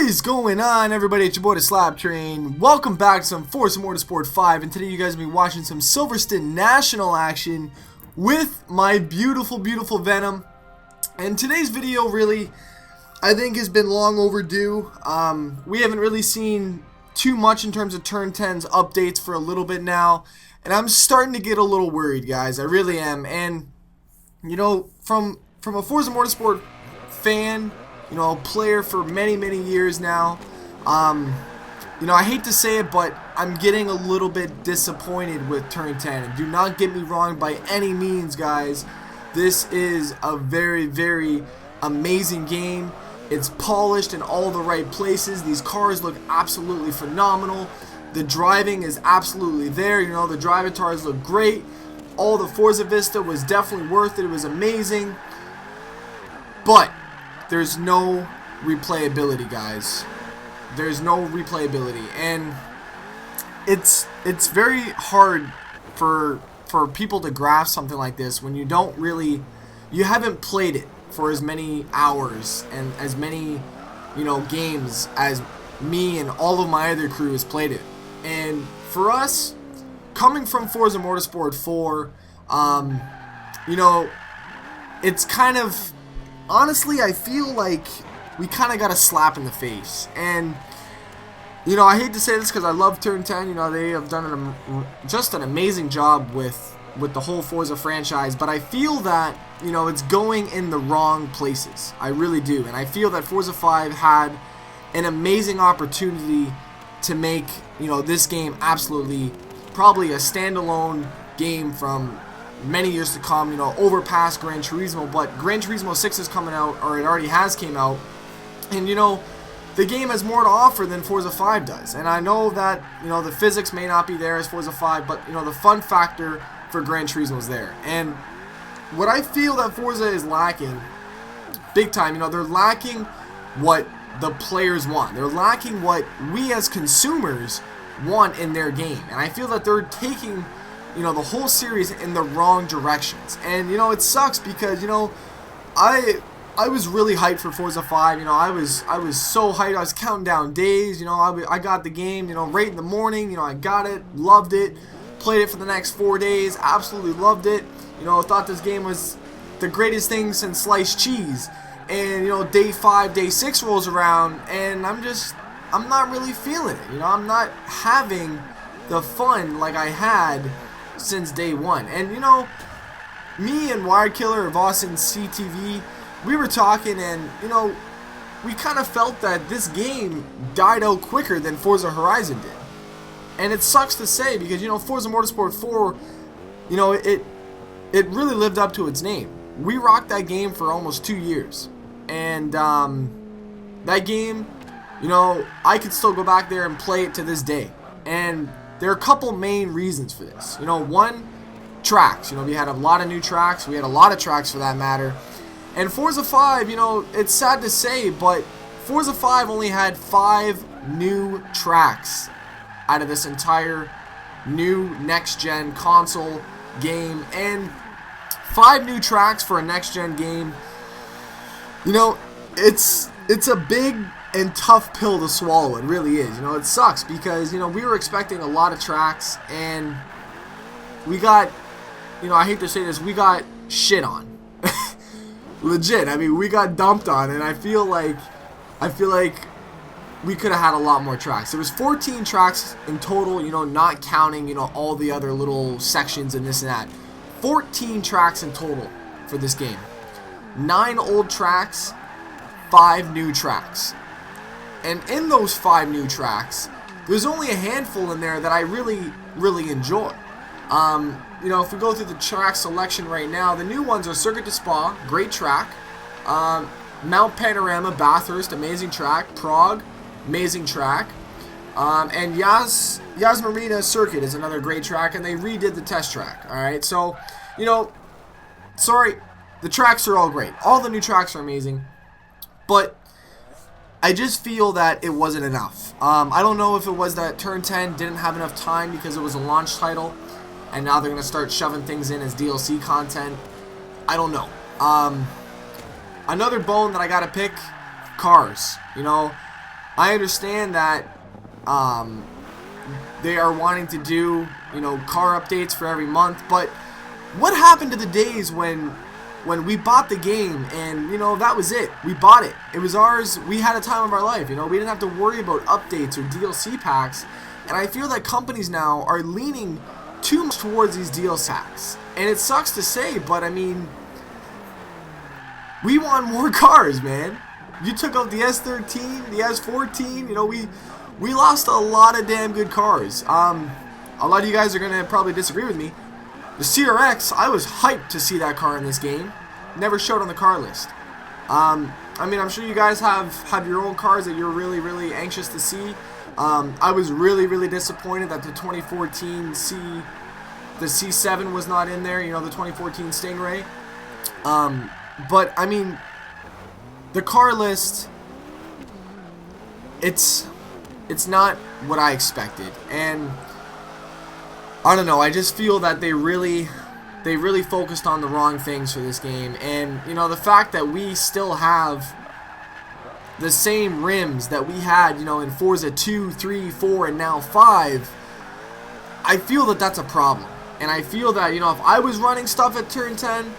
What is going on, everybody? It's your boy the SLAP Train. Welcome back to some Forza Motorsport 5, and today you guys will be watching some Silverstone National action with my beautiful Venom. And today's video really, I think, has been long overdue. We haven't really seen too much in terms of Turn 10's updates for a little bit now, and I'm starting to get a little worried, guys. I really am. And you know, from a Forza Motorsport fan, you know, player for many years now. You know, I hate to say it, but I'm getting a little bit disappointed with Turn 10. And do not get me wrong by any means, guys. This is a very amazing game. It's polished in all the right places. These cars look absolutely phenomenal. The driving is absolutely there. You know, the drivatars look great. All the Forza Vista was definitely worth it. It was amazing. But there's no replayability, guys. There's no replayability, and it's very hard for people to grasp something like this when you haven't played it for as many hours and as many, you know, games as me and all of my other crew has played it. And for us, coming from Forza Motorsport 4, you know, it's kind of, honestly, I feel like we kind of got a slap in the face. And, you know, I hate to say this because I love Turn 10. You know, they have done just an amazing job with the whole Forza franchise. But I feel that, you know, it's going in the wrong places. I really do. And I feel that Forza 5 had an amazing opportunity to make, you know, this game absolutely probably a standalone game from many years to come, you know, overpass Gran Turismo. But Gran Turismo 6 is coming out, or it already has came out, and you know, the game has more to offer than Forza 5 does. And I know that, you know, the physics may not be there as Forza 5, but you know, the fun factor for Gran Turismo is there. And what I feel that Forza is lacking big time, you know, they're lacking what the players want. They're lacking what we as consumers want in their game. And I feel that they're taking, you know, the whole series in the wrong directions. And you know, it sucks because, you know, I was really hyped for Forza 5. You know, I was so hyped. I was counting down days. You know, I got the game, you know, right in the morning. You know, I got it, loved it, played it for the next 4 days, absolutely loved it. You know, thought this game was the greatest thing since sliced cheese. And you know, day 5, day 6 rolls around, and I'm not really feeling it. You know, I'm not having the fun like I had since day one. And you know, me and Wired Killer of Austin CTV, we were talking, and you know, we kind of felt that this game died out quicker than Forza Horizon did. And it sucks to say because, you know, Forza Motorsport 4, you know, it really lived up to its name. We rocked that game for almost 2 years. And that game, you know, I could still go back there and play it to this day. And there are a couple main reasons for this. You know, one, tracks. You know, we had a lot of new tracks. We had a lot of tracks for that matter. And Forza 5, you know, it's sad to say, but Forza 5 only had 5 new tracks out of this entire new next-gen console game. And 5 new tracks for a next-gen game, you know, it's a big and tough pill to swallow. It really is. You know, it sucks because, you know, we were expecting a lot of tracks, and we got, you know, I hate to say this, we got shit on. Legit. I mean, we got dumped on, and I feel like we could have had a lot more tracks. There was 14 tracks in total, you know, not counting, you know, all the other little sections and this and that. 14 tracks in total for this game. 9 old tracks, 5 new tracks. And in those 5 new tracks, there's only a handful in there that I really enjoy. You know, if we go through the track selection right now, the new ones are Circuit de Spa, great track. Mount Panorama, Bathurst, amazing track. Prague, amazing track. And Yas Marina Circuit is another great track, and they redid the test track. Alright, so, you know, sorry, the tracks are all great. All the new tracks are amazing. But I just feel that it wasn't enough. I don't know if it was that Turn 10 didn't have enough time because it was a launch title, and now they're going to start shoving things in as DLC content. I don't know. Another bone that I got to pick, cars. You know, I understand that they are wanting to do, you know, car updates for every month, but what happened to the days when we bought the game and, you know, that was it. We bought it. It was ours. We had a time of our life, you know. We didn't have to worry about updates or DLC packs. And I feel that companies now are leaning too much towards these DLC packs. And it sucks to say, but I mean, we want more cars, man. You took out the S13, the S14, you know, we lost a lot of damn good cars. A lot of you guys are going to probably disagree with me. The CRX, I was hyped to see that car in this game. Never showed on the car list. I mean, I'm sure you guys have your own cars that you're really, really anxious to see. I was really, really disappointed that the 2014 the C7 was not in there, you know, the 2014 Stingray. But, I mean, the car list, it's not what I expected. And I don't know, I just feel that they really focused on the wrong things for this game. And, you know, the fact that we still have the same rims that we had, you know, in Forza 2, 3, 4, and now 5, I feel that that's a problem. And I feel that, you know, if I was running stuff at Turn 10,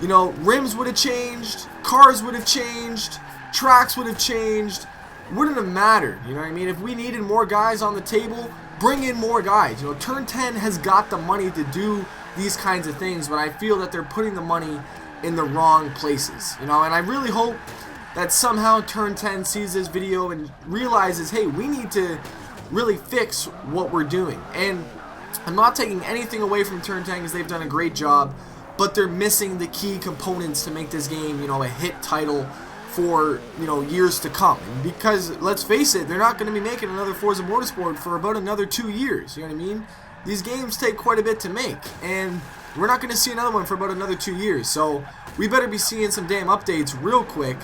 you know, rims would have changed, cars would have changed, tracks would have changed, wouldn't have mattered, you know what I mean? If we needed more guys on the table, bring in more guys. You know, Turn 10 has got the money to do these kinds of things, but I feel that they're putting the money in the wrong places, you know, and I really hope that somehow Turn 10 sees this video and realizes, hey, we need to really fix what we're doing. And I'm not taking anything away from Turn 10 because they've done a great job, but they're missing the key components to make this game, you know, a hit title for, you know, years to come. And because, let's face it, they're not going to be making another Forza Motorsport for about another 2 years, you know what I mean? These games take quite a bit to make, and we're not going to see another one for about another 2 years, so we better be seeing some damn updates real quick.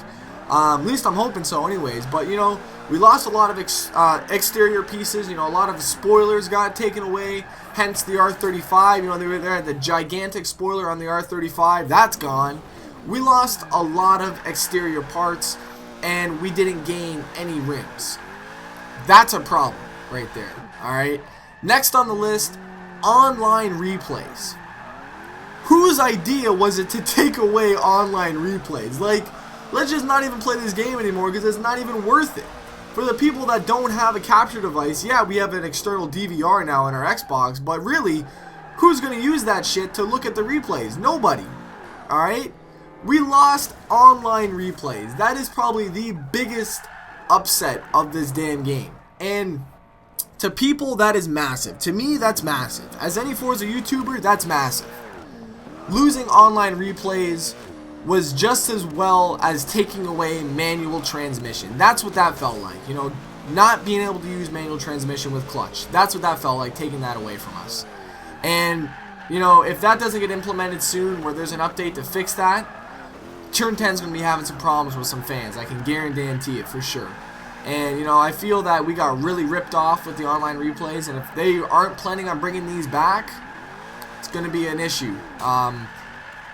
At least I'm hoping so anyways. But, you know, we lost a lot of exterior pieces. You know, a lot of spoilers got taken away, hence the R35. You know, they had the gigantic spoiler on the R35. That's gone. We lost a lot of exterior parts, and we didn't gain any rims. That's a problem right there. Alright? Next on the list, online replays. Whose idea was it to take away online replays? Like, let's just not even play this game anymore because it's not even worth it. For the people that don't have a capture device, yeah, we have an external DVR now in our Xbox, but really, who's going to use that shit to look at the replays? Nobody. Alright? We lost online replays. That is probably the biggest upset of this damn game. And to people, that is massive. To me, that's massive. As any Forza YouTuber, that's massive. Losing online replays was just as well as taking away manual transmission. That's what that felt like, you know, not being able to use manual transmission with clutch. That's what that felt like, taking that away from us. And, you know, if that doesn't get implemented soon, where there's an update to fix that, Turn 10's going to be having some problems with some fans. I can guarantee it for sure. And, you know, I feel that we got really ripped off with the online replays, and if they aren't planning on bringing these back, it's going to be an issue.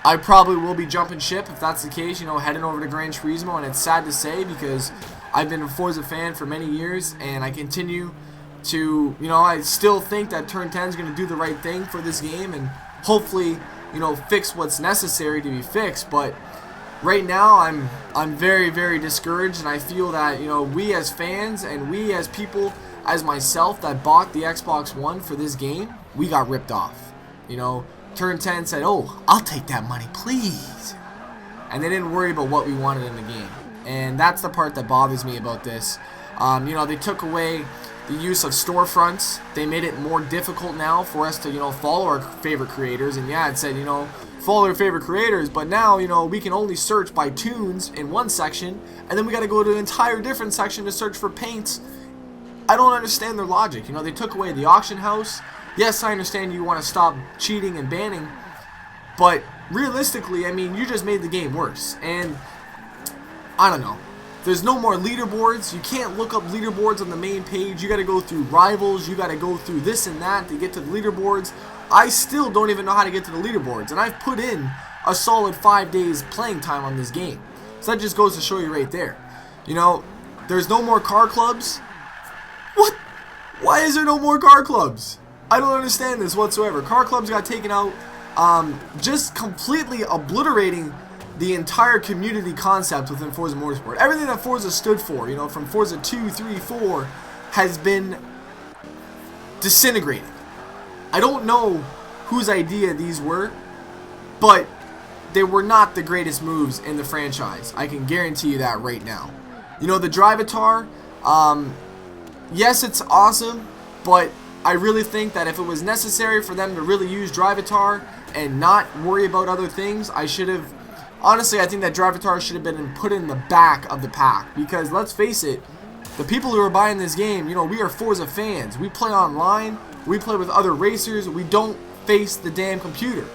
I probably will be jumping ship if that's the case, you know, heading over to Gran Turismo, and it's sad to say because I've been a Forza fan for many years, and I continue to, you know, I still think that Turn 10 is going to do the right thing for this game and hopefully, you know, fix what's necessary to be fixed, but right now I'm very, very discouraged, and I feel that, you know, we as fans and we as people, as myself, that bought the Xbox One for this game, we got ripped off, you know. Turn 10 said, oh, I'll take that money, please. And they didn't worry about what we wanted in the game. And that's the part that bothers me about this. You know, they took away the use of storefronts. They made it more difficult now for us to, you know, follow our favorite creators. And yeah, it said, you know, follow our favorite creators. But now, you know, we can only search by tunes in one section. And then we got to go to an entire different section to search for paints. I don't understand their logic. You know, they took away the auction house. Yes, I understand you want to stop cheating and banning, but realistically, I mean, you just made the game worse. And I don't know. There's no more leaderboards. You can't look up leaderboards on the main page. You got to go through rivals. You got to go through this and that to get to the leaderboards. I still don't even know how to get to the leaderboards, and I've put in a solid 5 days playing time on this game. So that just goes to show you right there. You know, There's no more car clubs? What? Why is there no more car clubs? I don't understand this whatsoever. Car clubs got taken out, just completely obliterating the entire community concept within Forza Motorsport. Everything that Forza stood for, you know, from Forza 2, 3, 4, has been disintegrated. I don't know whose idea these were, but they were not the greatest moves in the franchise. I can guarantee you that right now. You know, the Drivatar, yes, it's awesome, but I really think that if it was necessary for them to really use Drivatar and not worry about other things, honestly, I think that Drivatar should have been put in the back of the pack. Because let's face it, the people who are buying this game, you know, we are Forza fans. We play online, we play with other racers, we don't face the damn computer.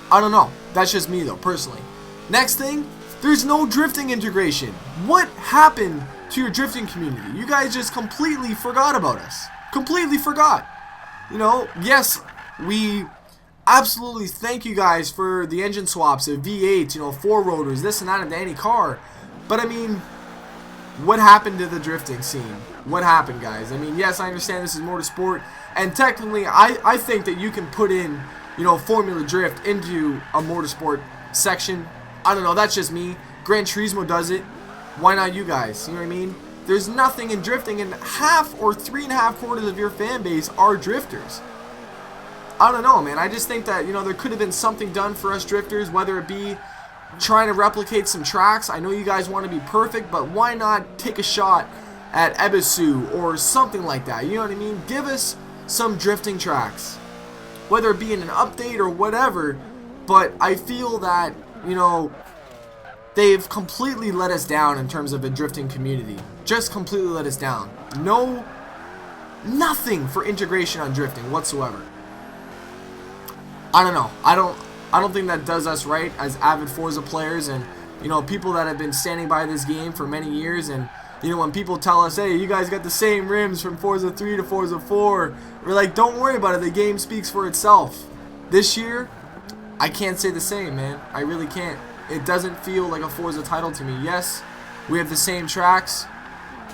I don't know. That's just me though, personally. Next thing, there's no drifting integration. What happened to your drifting community? You guys just completely forgot about us. Completely forgot. You know, yes, we absolutely thank you guys for the engine swaps of V8s, you know, 4 rotors, this and that into any car. But I mean, what happened to the drifting scene? What happened, guys? I mean, yes, I understand this is motorsport, and technically, I think that you can put in, you know, Formula Drift into a motorsport section. I don't know, that's just me. Gran Turismo does it. Why not you guys? You know what I mean? There's nothing in drifting, and half or 3.5 quarters of your fan base are drifters. I don't know, man. I just think that, you know, there could have been something done for us drifters, whether it be trying to replicate some tracks. I know you guys want to be perfect, but why not take a shot at Ebisu or something like that? You know what I mean? Give us some drifting tracks, whether it be in an update or whatever. But I feel that, you know, they've completely let us down in terms of a drifting community. Just completely let us down. Nothing for integration on drifting whatsoever. I don't know. I don't think that does us right as avid Forza players, and, you know, people that have been standing by this game for many years. And, you know, when people tell us, hey, you guys got the same rims from Forza 3 to Forza 4, we're like, don't worry about it. The game speaks for itself. This year, I can't say the same, man. I really can't. It doesn't feel like a Forza title to me. Yes, we have the same tracks,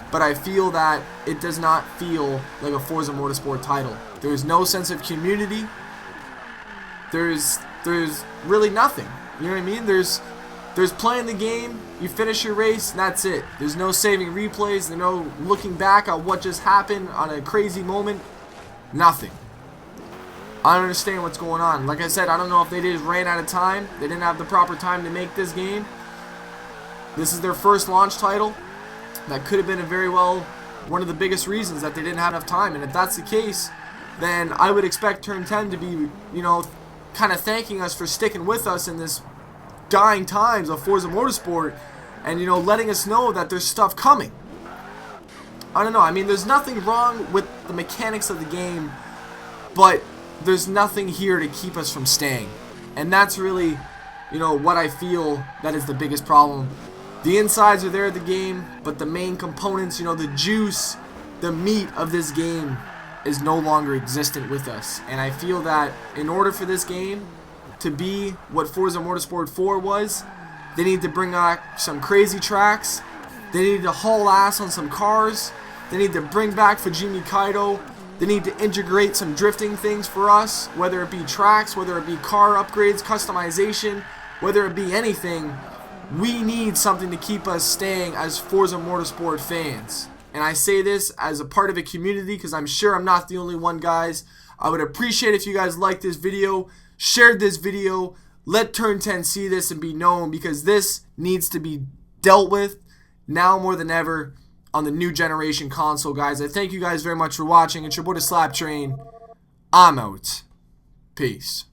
but I feel that it does not feel like a Forza Motorsport title. There's no sense of community. There's really nothing. You know what I mean? There's playing the game, you finish your race, and that's it. There's no saving replays, there's no looking back at what just happened on a crazy moment. Nothing. I don't understand what's going on. Like I said, I don't know if they just ran out of time. They didn't have the proper time to make this game. This is their first launch title. That could have been very well one of the biggest reasons that they didn't have enough time. And if that's the case, then I would expect Turn 10 to be, you know, kind of thanking us for sticking with us in this dying times of Forza Motorsport, and, you know, letting us know that there's stuff coming. I don't know. I mean, there's nothing wrong with the mechanics of the game, but there's nothing here to keep us from staying. And that's really, you know, what I feel that is the biggest problem. The insides are there at the game, but the main components, you know, the juice, the meat of this game is no longer existent with us. And I feel that in order for this game to be what Forza Motorsport 4 was, they need to bring back some crazy tracks. They need to haul ass on some cars. They need to bring back Fujimi Kaido. They need to integrate some drifting things for us, whether it be tracks, whether it be car upgrades, customization, whether it be anything. We need something to keep us staying as Forza Motorsport fans. And I say this as a part of a community because I'm sure I'm not the only one, guys. I would appreciate if you guys liked this video, shared this video, let Turn 10 see this and be known, because this needs to be dealt with now more than ever on the new generation console, guys. I thank you guys very much for watching. It's your boy, the SLAPTrain. I'm out. Peace.